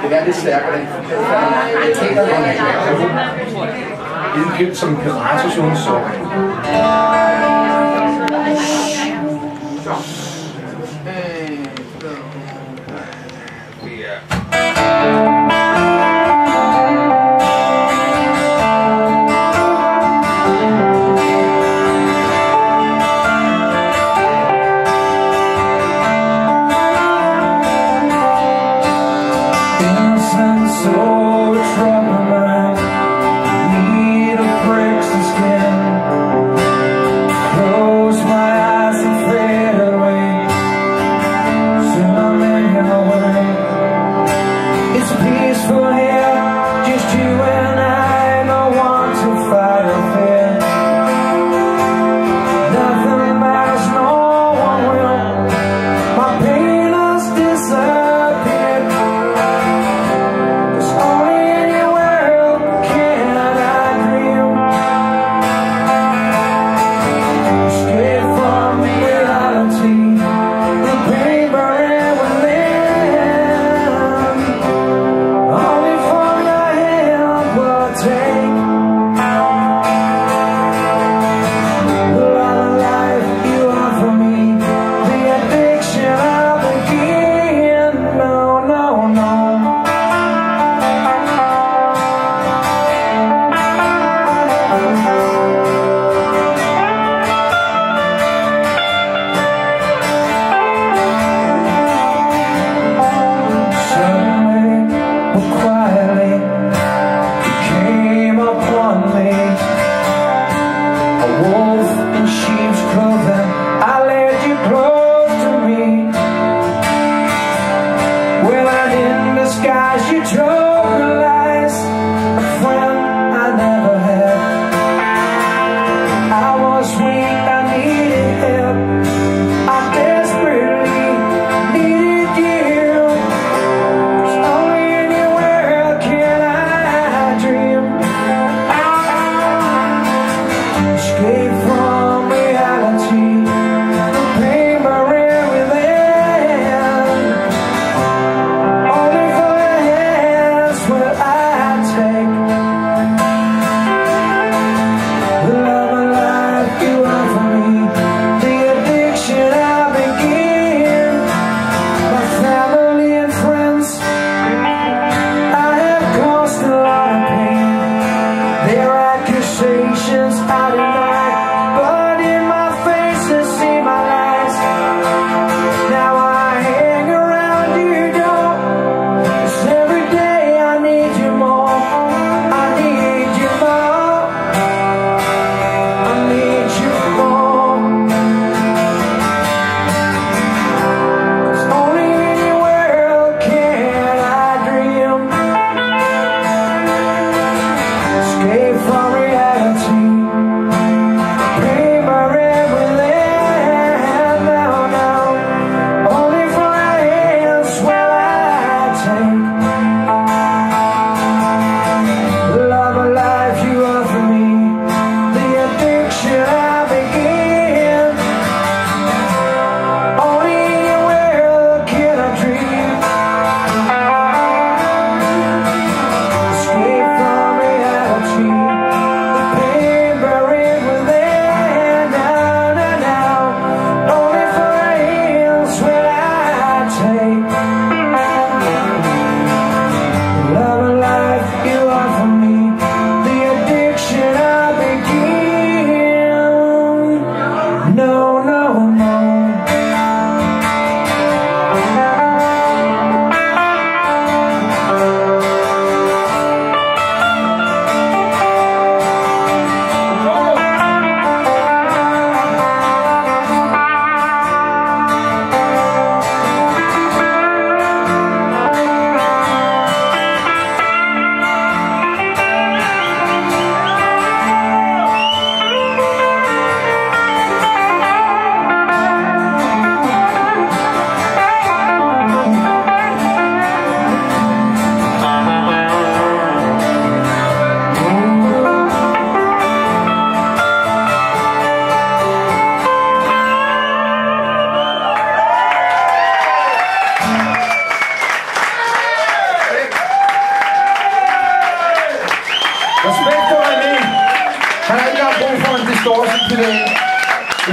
Det er lidt stærkere. Jeg tænker, at det er helt som piratationssokker.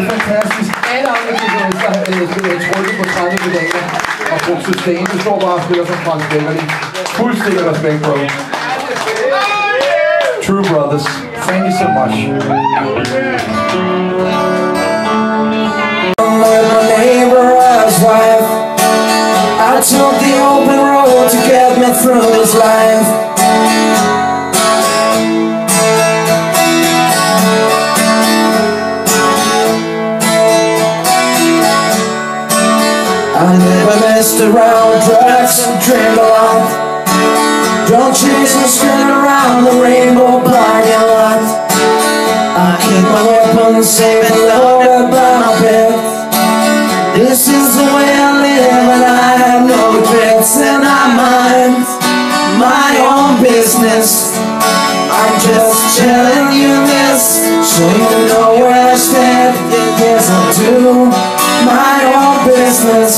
er fantastisk. Alle andre guitarister trykket på 30 pedaler og brugt sustain. Du står bare og spiller som Frank Beverly. Fuldstændig respekt, bro. True brothers. Thank you so much. My neighbor's wife, I took the open road to get me through this life. I never messed around with drugs and drink a lot. Don't chase and spin around the rainbow parking lot. I keep my weapons safe and loaded by my bed. This is the way I live and I have no regrets. And I mind my own business. I'm just telling you this so you know where I stand. Yes, I do my own business.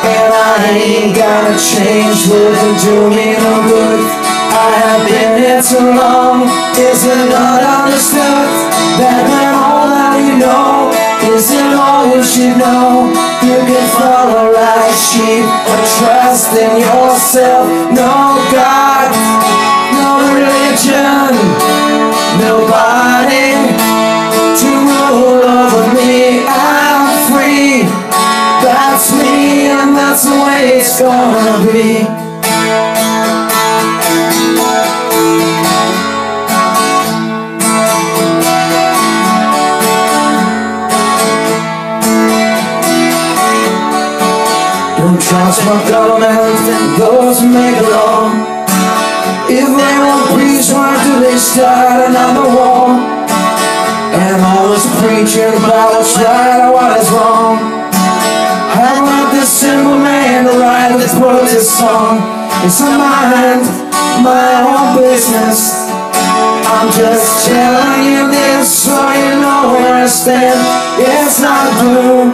And I ain't gotta change, wouldn't do me no good. I have been here too long. Is it not understood that when all that you know isn't all you should know? You can follow like sheep, but trust in yourself. No God, no religion, nobody to rule over me. I'm free, that's me, and that's the way it's gonna be. Don't trust my government and those who make a law. If they won't preach, why do they start another war? And always preaching about what's right or what is wrong. I want this simple man to write this protest song. It's a mind, my own business. I'm just telling you this so you know where I stand. Yes, I do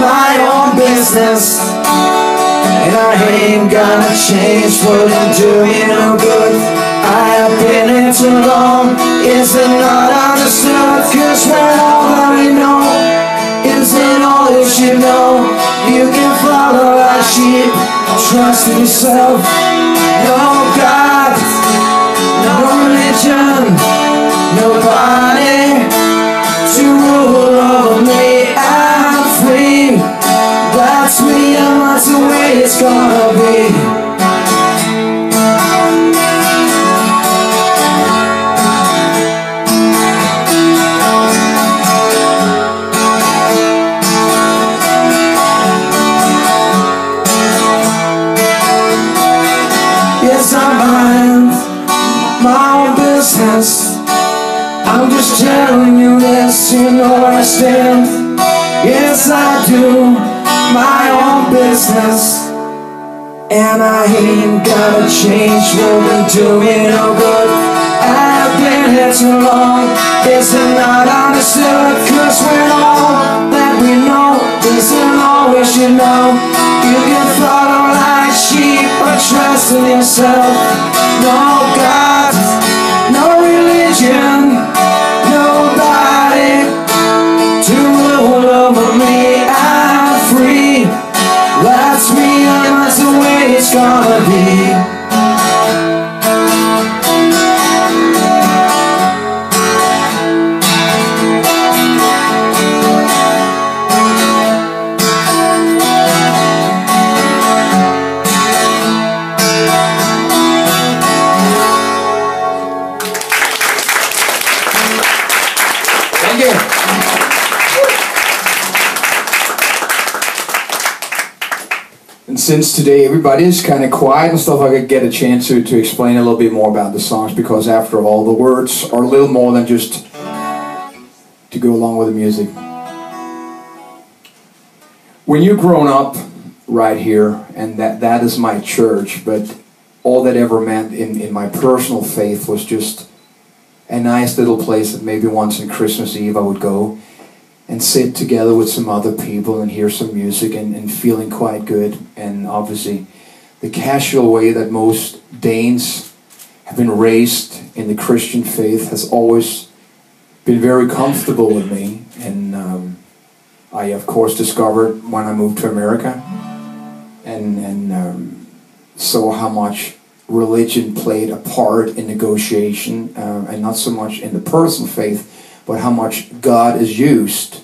my own business. And I ain't gonna change, wouldn't do me no good. I have been here too long, is it not understood? Cause when all that we know isn't all you should know. You can follow like sheep, trust in yourself. No God, no religion, nobody to rule over me. I'm free, that's me, and that's the way it's gonna be. Yes, I mind my own business. I'm just telling you this, you know where I stand. Yes, I do my own business. And I ain't gotta change, wouldn't do me no good. I've been here too long, is it not understood? Cause when all that we know isn't all we should know. You can follow like sheep, but trust in yourself. No God, no religion, nobody to rule over me. I'm free, that's me, and that's the way it's gonna be. Thank you. And since today everybody is kind of quiet and stuff, I could get a chance to explain a little bit more about the songs, because after all, the words are a little more than just to go along with the music. When you're grown up right here, and that is my church, but all that ever meant in my personal faith was just a nice little place that maybe once on Christmas Eve I would go and sit together with some other people and hear some music and feeling quite good. And obviously the casual way that most Danes have been raised in the Christian faith has always been very comfortable with me. And I of course discovered when I moved to America, and saw how much religion played a part in negotiation, and not so much in the personal faith, but how much God is used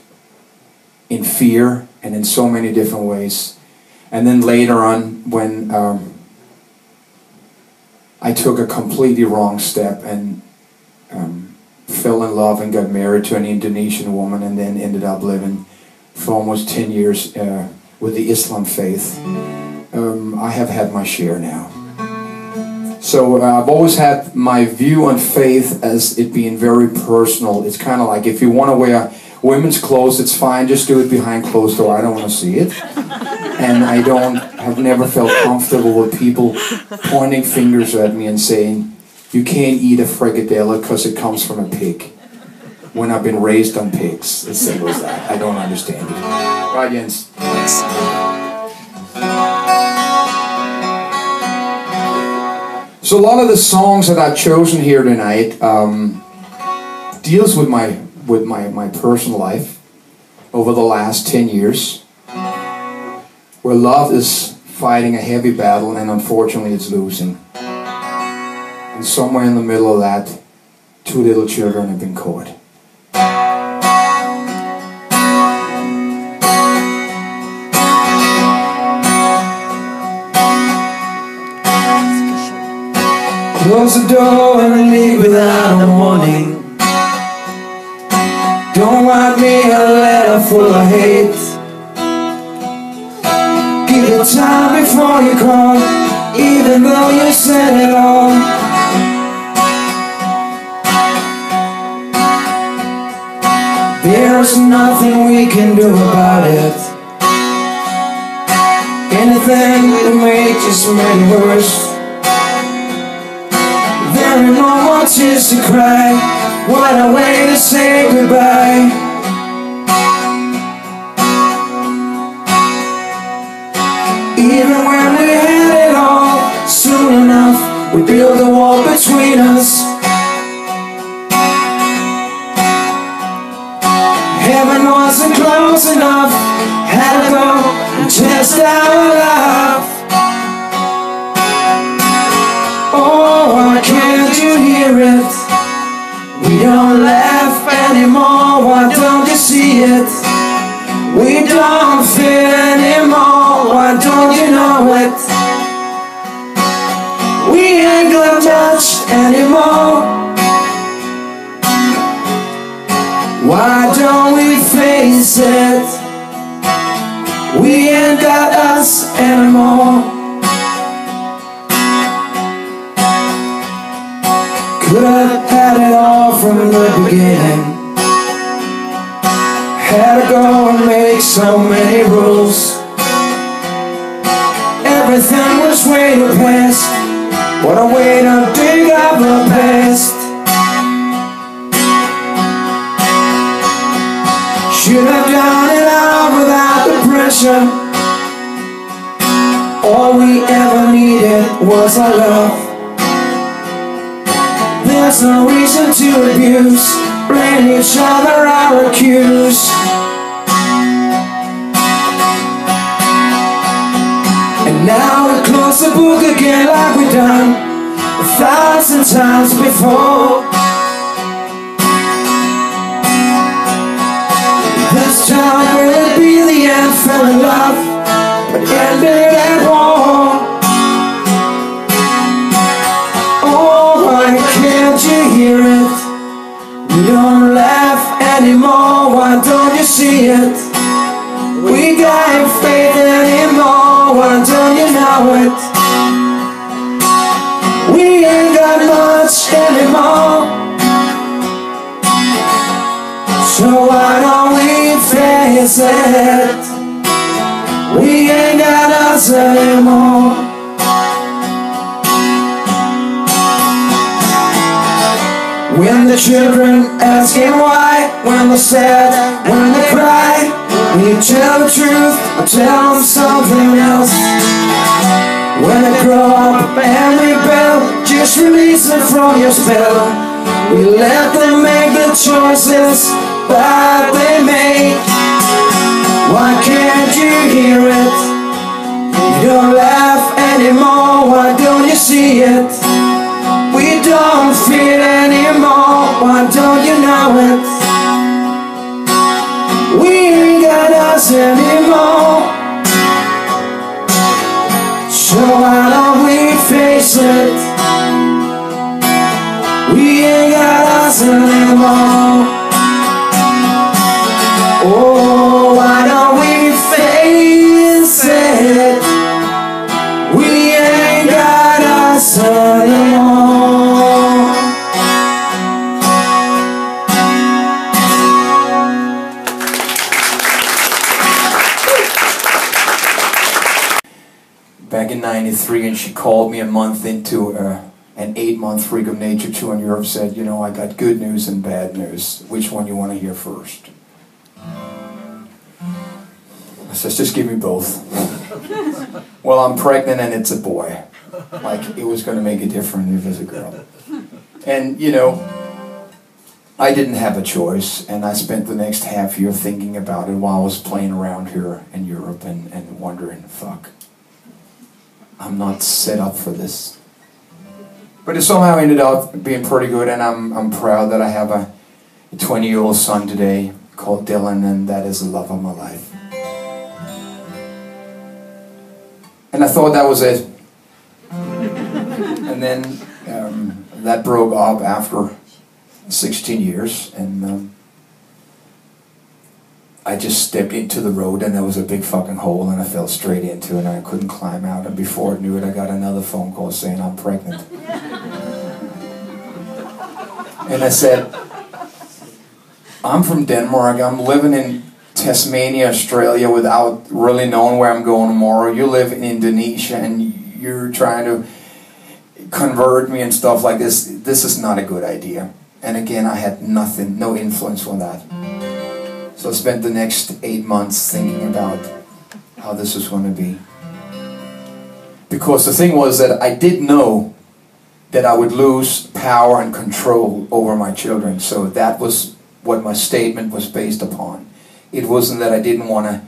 in fear and in so many different ways. And then later on, when I took a completely wrong step and fell in love and got married to an Indonesian woman, and then ended up living for almost 10 years with the Islam faith, I have had my share now. So I've always had my view on faith as it being very personal. It's kind of like, if you want to wear women's clothes, it's fine, just do it behind closed door. I don't want to see it. And I've never felt comfortable with people pointing fingers at me and saying, you can't eat a frikadelle because it comes from a pig, when I've been raised on pigs. As simple as that. I don't understand it. Right, Jens? So a lot of the songs that I've chosen here tonight deals with my personal life over the last 10 years, where love is fighting a heavy battle and unfortunately it's losing. And somewhere in the middle of that, 2 little children have been caught. Close the door and leave without a warning. Don't write me a letter full of hate. Give it time before you call, even though you said it all. There's nothing we can do about it. Anything to make just make it worse. There are no more tears to cry. What a way to say goodbye. Even when we had it all, soon enough we built a wall between us. Heaven wasn't close enough. Had to go and test our love. Oh, why can't you hear it? We don't laugh anymore, why don't you see it? We don't fit anymore, why don't you know it? We ain't got much anymore. Why don't we face it? We ain't got us anymore. Could have had it all from the beginning. Had to go and make so many rules. Everything was way too fast. What a way to dig up the past. Should have done it all without the pressure. All we ever needed was our love. There's no reason to abuse, blame each other or accuse. And now we close the book again like we've done 1,000 times before. This time will it be the end? Fell in love, but ended at war. Oh, why can't you hear it? We don't laugh anymore, why don't you see it? We got faith anymore, why don't you know it? We ain't got much anymore. So why don't we face it? We ain't got us anymore. When the children asking why, when they're sad, when they cry, when you tell the truth or tell them something else. When they grow up and rebel, just release them from your spell. We let them make the choices that they make. Why can't you hear it? You don't laugh anymore, why don't you see it? We don't feel anymore, why don't you know it? We ain't got us anymore, so why don't we face it? We ain't got us anymore. Oh, why don't we face it? We ain't got us anymore. Back in '93, and she called me a month into an 8-month Freak of Nature tour in Europe, said, you know, I got good news and bad news. Which one you want to hear first? I said, just give me both. Well, I'm pregnant and it's a boy. Like, it was going to make a difference if it was a girl. And, you know, I didn't have a choice, and I spent the next half year thinking about it while I was playing around here in Europe and wondering, fuck, I'm not set up for this. But it somehow ended up being pretty good, and I'm proud that I have a 20-year-old son today called Dylan, and that is the love of my life. And I thought that was it. And then that broke up after 16 years, and I just stepped into the road, and there was a big fucking hole, and I fell straight into it, and I couldn't climb out, and before I knew it, I got another phone call saying I'm pregnant. And I said, I'm from Denmark, I'm living in Tasmania, Australia, without really knowing where I'm going tomorrow. You live in Indonesia and you're trying to convert me and stuff like this. This is not a good idea. And again, I had nothing, no influence on that. So I spent the next 8 months thinking about how this was going to be. Because the thing was that I did know that I would lose power and control over my children. So that was what my statement was based upon. It wasn't that I didn't want to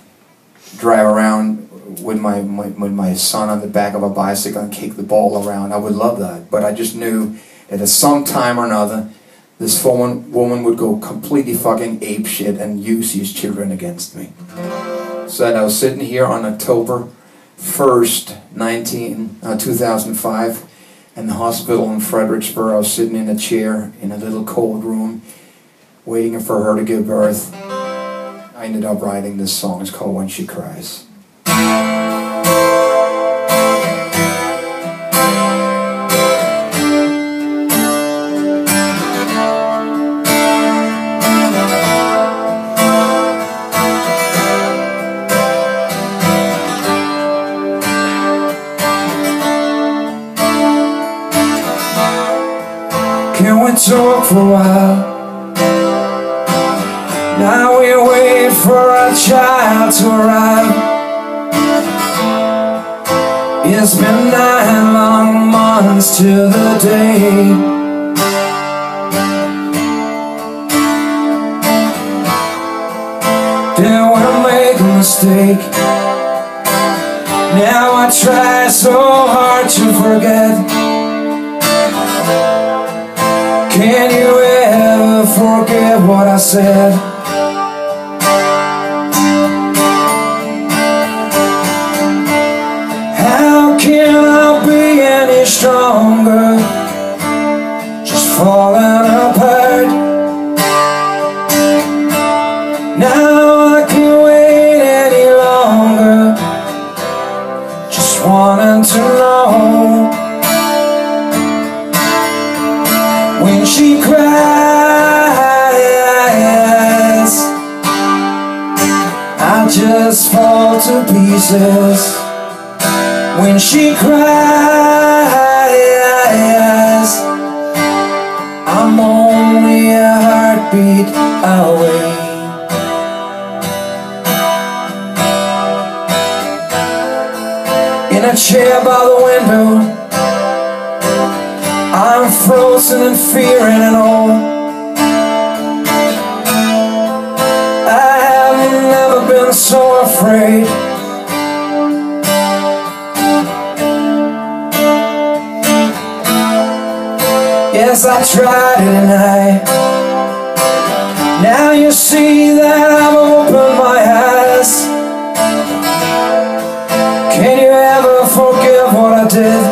drive around with my son on the back of a bicycle and kick the ball around. I would love that. But I just knew that at some time or another, this woman would go completely fucking apeshit and use these children against me. So I was sitting here on October 1st, 2005, in the hospital in Fredericksburg. I was sitting in a chair in a little cold room, waiting for her to give birth. I ended up writing this song. It's called When She Cries. Can we talk for a while? Now we wait for our child to arrive. It's been 9 long months to the day. Did we make a mistake? Now I try so hard to forget. Can you ever forget what I said? How can I be any stronger? Just falling apart. Now I can't wait any longer. Just wanting to know. When she cries, I just fall to pieces. When she cries, I'm only a heartbeat away. In a chair by the window, I'm frozen in fear and all. I have never been so afraid. Yes, I tried it and now you see that I've opened my eyes. Can you ever forgive what I did?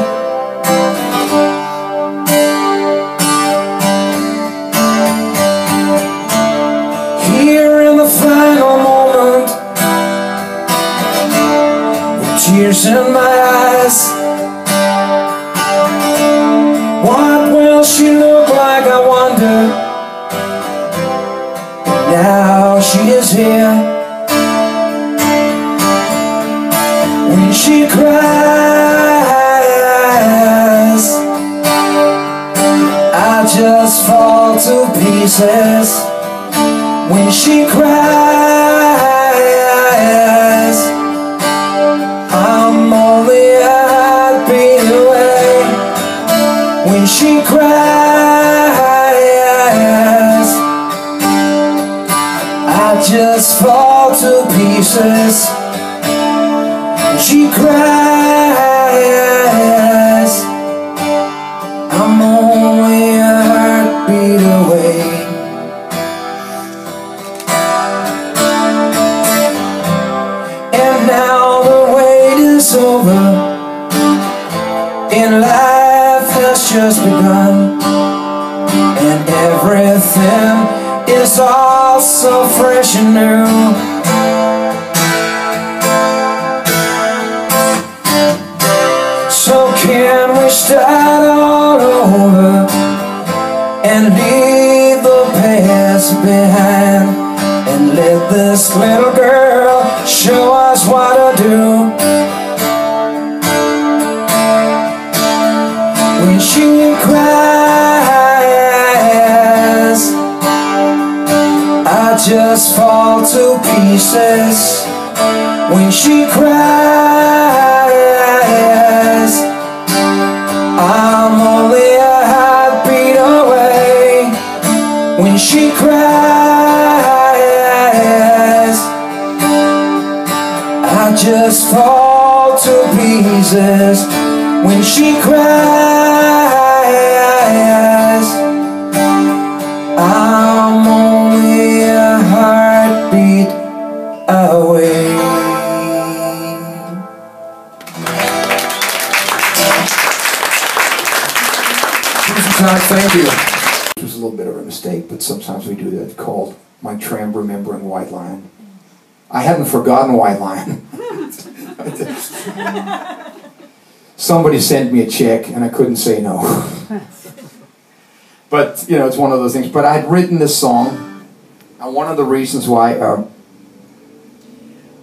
Here in the final moment, with tears in my eyes, what will she look like, I wonder? Now she is here. When she cries, I just fall to pieces. When she cries, I'm only a heartbeat away. When she cries, I just fall to pieces. When she cries, I'm only a heartbeat away. And now the wait is over, and life has just begun, and everything is all so fresh and new. So can we start all over and leave the past behind, and let this little girl show us what to do? When she cries, I just fall to pieces. When she cries, I'm only a heartbeat away. When she cries, I just fall to pieces. When she cries, I'm only a heartbeat away. Thank you. It was a little bit of a mistake, but sometimes we do that, called My Tramp Remembering White Lion. I hadn't forgotten White Lion. Somebody sent me a check and I couldn't say no. But, you know, it's one of those things. But I had written this song, and one of the reasons why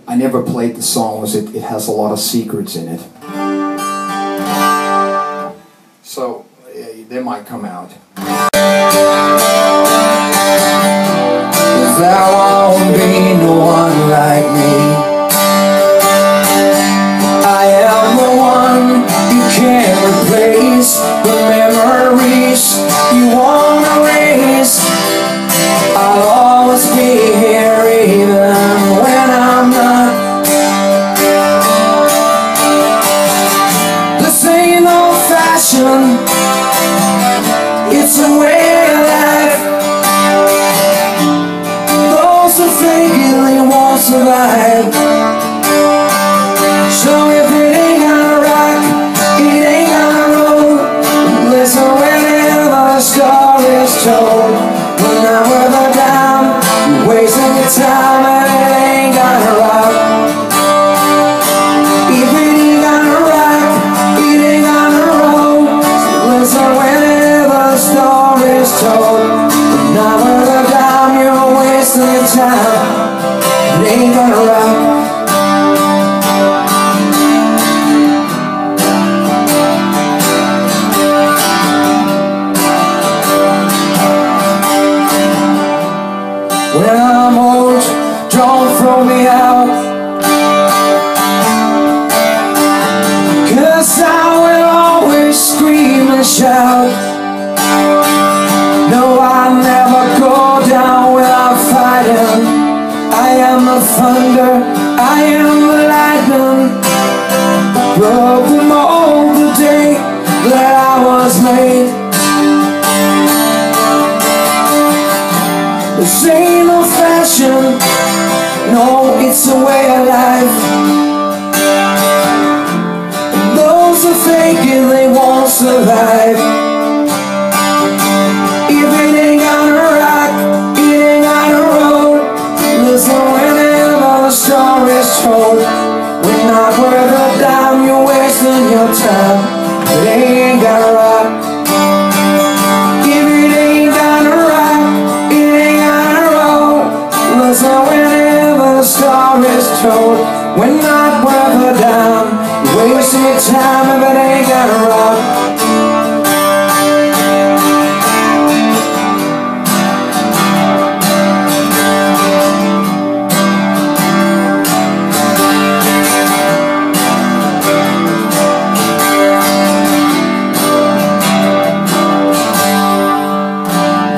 I never played the song was it has a lot of secrets in it. So they might come out. There won't be no one like me. I am the one you can't replace. The memories you won't erase. I'll always be here even when I'm not. This ain't no fashion, it's a way of life. Those who fake it, they won't survive. So if it ain't gonna rock, it ain't gonna roll. Listen whenever the story's told. When I'm with a dime, you're wasting your time, and it ain't gonna rock. If it ain't gonna rock, it ain't gonna roll. So listen whenever the story's told. When I'm with a dime, you're wasting your time, it ain't gonna rock. When I'm old, don't throw me out, 'cause I will always scream and shout. No, I'll never go down without fighting. I am the thunder, I am broke the mold the day that I was made. This ain't no fashion, no, it's a way of life. And those who fake it, they won't survive. If it ain't gonna rock, it ain't gonna roll. Listen whenever the story's told. We're not worth a dime, you're wasting your time. It ain't gonna rock. If it ain't gonna rock, it ain't gonna roll. Listen whenever the story's told. We're not worth a dime, you're wasting your time if it ain't gonna rock.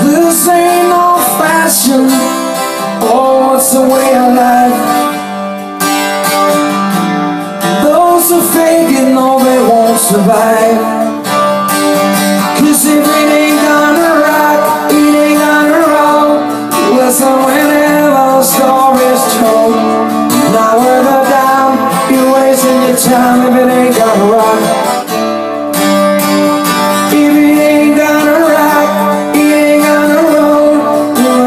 This ain't no fashion, oh, it's the way of life. Those who fake it know they won't survive. Cause if it ain't gonna rock, it ain't gonna roll. Listen whenever the story's told. Not worth a dime, you're wasting your time if it ain't gonna rock. If it ain't gonna rock, it ain't gonna roll.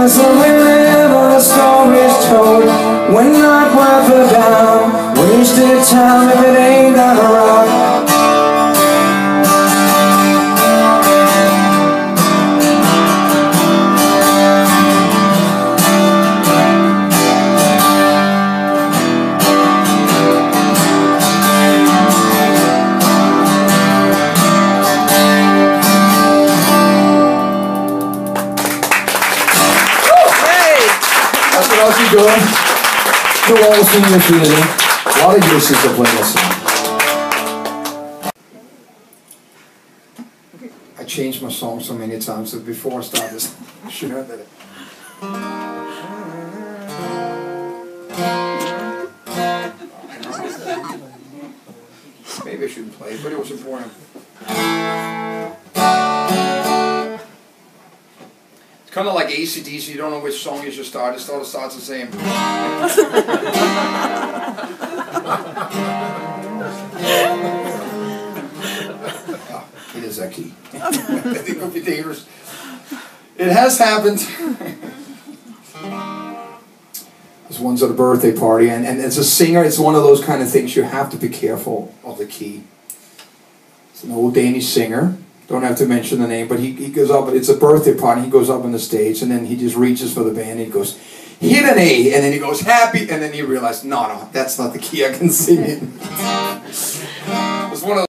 Listen whenever the story's told. We're not worth a dime, wasted time if it ain't gonna rock. That's what else you doing? You're all singing this evening. A lot of years since I played this song. I changed my song so many times that before I start this, I should have done it. Maybe I shouldn't play it, but it was important. Kind of like AC/DC, you don't know which song you should start. It sort of starts the same. It is that key. I think it could be dangerous. It has happened. This one's at a birthday party, and as a singer, it's one of those kind of things you have to be careful of the key. It's an old Danish singer. Don't have to mention the name, but he goes up, it's a birthday party, he goes up on the stage, and then he just reaches for the band, and he goes, hit an A, and then he goes, happy, and then he realized, no, that's not the key I can sing in. It's one of